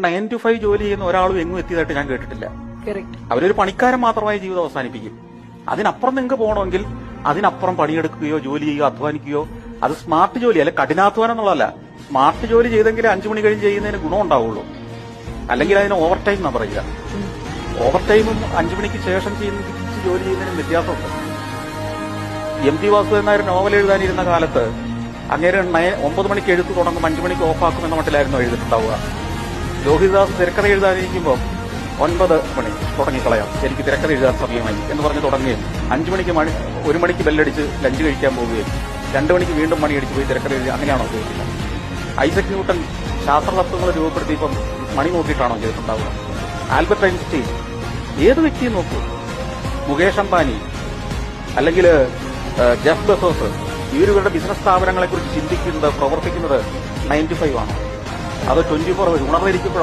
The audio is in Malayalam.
9 to 5 ജോലി ചെയ്യുന്ന ഒരാളും എങ്ങും എത്തിയതായിട്ട് ഞാൻ കേട്ടിട്ടില്ല. അവരൊരു പണിക്കാരൻ മാത്രമായി ജീവിതം അവസാനിപ്പിക്കും. അതിനപ്പുറം നിങ്ങൾക്ക് പോകണമെങ്കിൽ അതിനപ്പുറം പണിയെടുക്കുകയോ ജോലി ചെയ്യുകയോ അധ്വാനിക്കുകയോ, അത് സ്മാർട്ട് ജോലി അല്ല, കഠിനാധ്വാനം എന്നുള്ളതല്ല. സ്മാർട്ട് ജോലി ചെയ്തെങ്കിൽ 5 മണി കഴിഞ്ഞ് ചെയ്യുന്നതിന് ഗുണം ഉണ്ടാവുള്ളൂ. അല്ലെങ്കിൽ അതിന് ഓവർ ടൈം എന്നാ പറയുക. ഓവർ ടൈമും 5 മണിക്ക് ശേഷം ജോലി ചെയ്യുന്നതിനും വ്യത്യാസമുണ്ട്. എം.ടി. വാസുദേവൻ നായർ നോവൽ എഴുതാനിരുന്ന കാലത്ത് അങ്ങേരെ 9 മണിക്ക് എഴുത്ത് തുടങ്ങും, 5 മണിക്ക് ഓഫാക്കുമെന്ന മട്ടിലായിരുന്നു എഴുതിയിട്ടുണ്ടാവുക. ലോഹിതദാസ് തിരക്കഥ എഴുതാനിരിക്കുമ്പോൾ 9 മണി തുടങ്ങിക്കളയാം, എനിക്ക് തിരക്കഥ എഴുതാൻ സമയമായി എന്ന് പറഞ്ഞ് തുടങ്ങുകയും 5 മണിക്ക് 1 മണിക്ക് ബെല്ലടിച്ച് ലഞ്ച് കഴിക്കാൻ പോവുകയും 2 മണിക്ക് വീണ്ടും മണിയടിച്ച് പോയി തിരക്കഥ എഴുതി. അങ്ങനെയാണോ ഉപയോഗിക്കുന്നത്? ഐസക് ന്യൂട്ടൺ ശാസ്ത്രതത്വങ്ങൾ രൂപപ്പെടുത്തിയപ്പം മണി നോക്കിയിട്ടാണോ ചെയ്തിട്ടുണ്ടാവുക? ആൽബർട്ട് ഐൻസ്റ്റീൻ, ഏത് വ്യക്തിയും നോക്കൂ, മുകേഷ് അംബാനി അല്ലെങ്കിൽ ജെഫ് ബെസോസ്, ഇവരുടെ ബിസിനസ് സ്ഥാപനങ്ങളെക്കുറിച്ച് ചിന്തിക്കുന്നത്, പ്രവർത്തിക്കുന്നത് 9 to 5 ആണോ? അത് 24 ഉണർന്നിരിക്കുമ്പോൾ